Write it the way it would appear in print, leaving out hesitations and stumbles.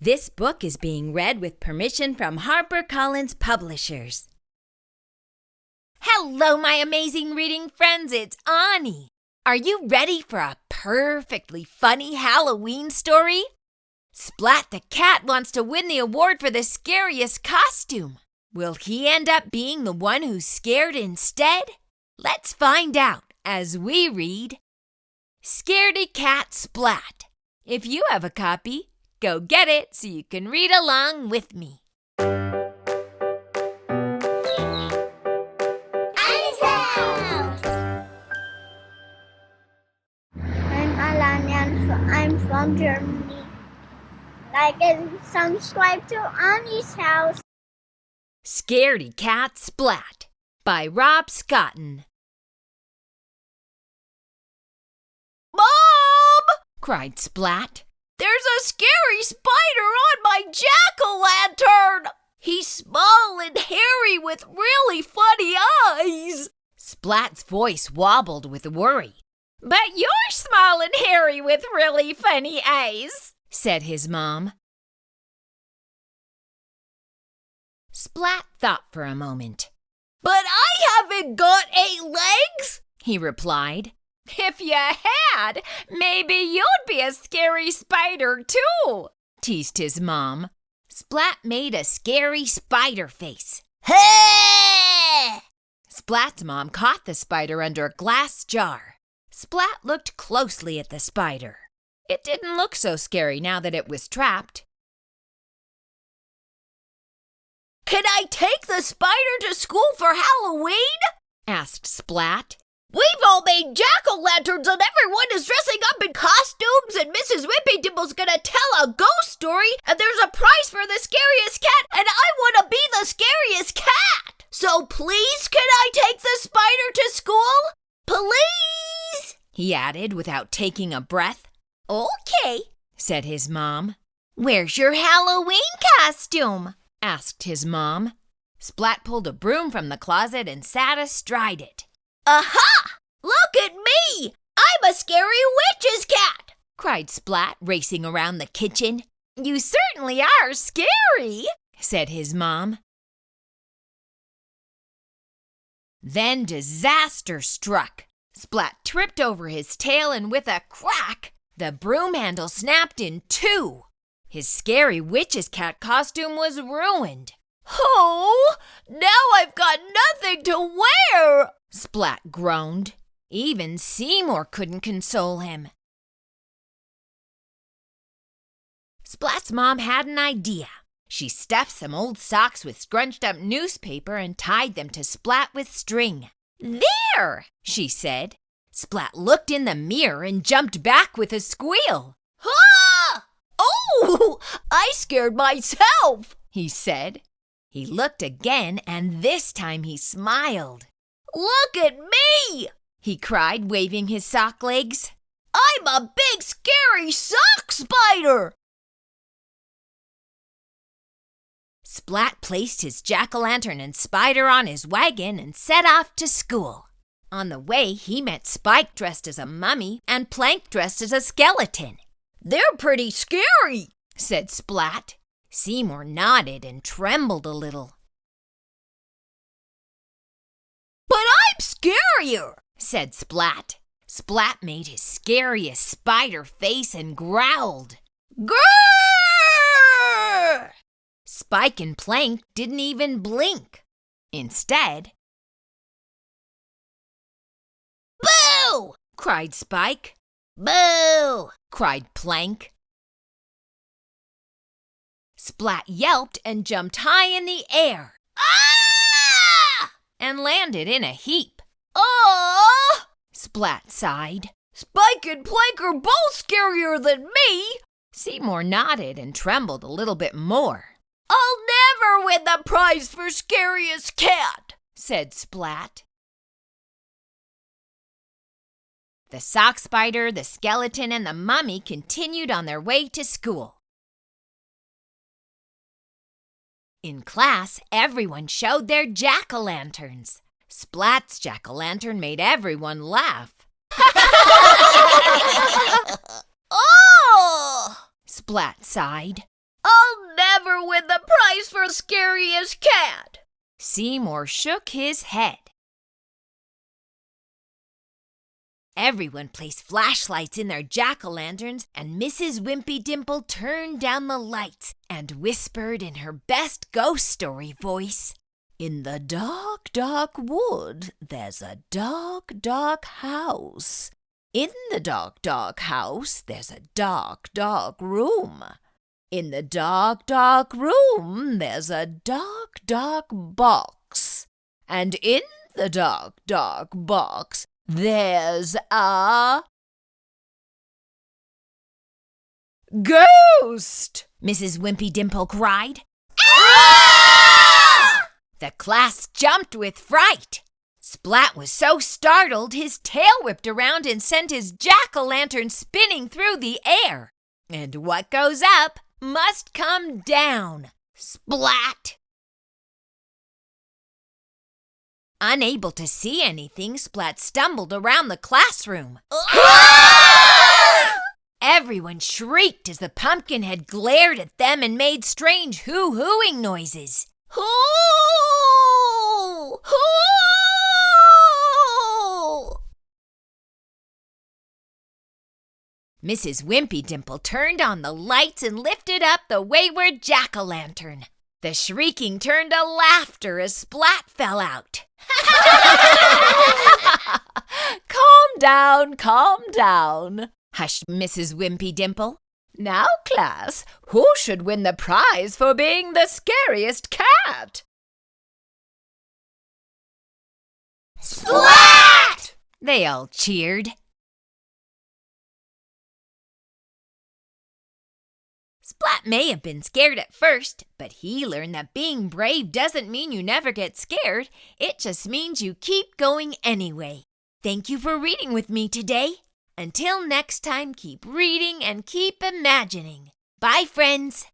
This book is being read with permission from HarperCollins Publishers. Hello, my amazing reading friends. It's Awnie. Are you ready for a perfectly funny Halloween story? Splat the Cat wants to win the award for the scariest costume. Will he end up being the one who's scared instead? Let's find out as we read Scaredy Cat Splat. If you have a copy, go get it so you can read along with me. I'm Alanya. I'm from Germany. Like and subscribe to Awnie's house. Scaredy Cat Splat by Rob Scotton. Mom! Cried Splat. There's a scary spider on my jack-o'-lantern! He's small and hairy with really funny eyes. Splat's voice wobbled with worry. But you're small and hairy with really funny eyes, said his mom. Splat thought for a moment. But I haven't got 8 legs, he replied. If you had, maybe you'd be a scary spider too, teased his mom. Splat made a scary spider face. Hey! Splat's mom caught the spider under a glass jar. Splat looked closely at the spider. It didn't look so scary now that it was trapped. Can I take the spider to school for Halloween? Asked Splat. We've all made jack-o'-lanterns and everyone is dressing up in costumes and Mrs. Whippy Dimple's gonna tell a ghost story and there's a prize for the scariest cat and I want to be the scariest cat. So please can I take the spider to school? Please? He added without taking a breath. Okay, said his mom. Where's your Halloween costume? Asked his mom. Splat pulled a broom from the closet and sat astride it. Aha! Look at me! I'm a scary witch's cat! Cried Splat, racing around the kitchen. You certainly are scary, said his mom. Then disaster struck. Splat tripped over his tail and with a crack, the broom handle snapped in 2. His scary witch's cat costume was ruined. Oh, now I've got nothing to wear, Splat groaned. Even Seymour couldn't console him. Splat's mom had an idea. She stuffed some old socks with scrunched up newspaper and tied them to Splat with string. There, she said. Splat looked in the mirror and jumped back with a squeal. Ah! Oh, I scared myself, he said. He looked again and this time he smiled. Look at me, he cried, waving his sock legs. I'm a big scary sock spider. Splat placed his jack-o'-lantern and spider on his wagon and set off to school. On the way, he met Spike dressed as a mummy and Plank dressed as a skeleton. They're pretty scary, said Splat. Seymour nodded and trembled a little. But I'm scarier, said Splat. Splat made his scariest spider face and growled. Grrr! Spike and Plank didn't even blink. Instead, boo! cried Spike. Boo! cried Plank. Splat yelped and jumped high in the air. Ah! And landed in a heap. Oh! Splat sighed. Spike and Plank are both scarier than me. Seymour nodded and trembled a little bit more. I'll never win the prize for Scariest Cat, said Splat. The sock spider, the skeleton, and the mummy continued on their way to school. In class, everyone showed their jack-o'-lanterns. Splat's jack-o'-lantern made everyone laugh. Oh! Splat sighed. never win the prize for Scariest Cat. Seymour shook his head. Everyone placed flashlights in their jack-o'-lanterns, and Mrs. Wimpy Dimple turned down the lights and whispered in her best ghost story voice, "In the dark, dark wood, there's a dark, dark house. In the dark, dark house, there's a dark, dark room. In the dark, dark room, there's a dark, dark box. And in the dark, dark box, there's a ghost!" Mrs. Wimpy Dimple cried. Ah! The class jumped with fright. Splat was so startled his tail whipped around and sent his jack-o'-lantern spinning through the air. And what goes up must come down. Splat! Unable to see anything, Splat stumbled around the classroom. Everyone shrieked as the Pumpkinhead glared at them and made strange hoo-hooing noises. Hoo! Hoo! Mrs. Wimpy Dimple turned on the lights and lifted up the wayward jack-o'-lantern. The shrieking turned to laughter as Splat fell out. Calm down, hushed Mrs. Wimpy Dimple. Now, class, who should win the prize for being the scariest cat? Splat! They all cheered. Splat may have been scared at first, but he learned that being brave doesn't mean you never get scared. It just means you keep going anyway. Thank you for reading with me today. Until next time, keep reading and keep imagining. Bye, friends.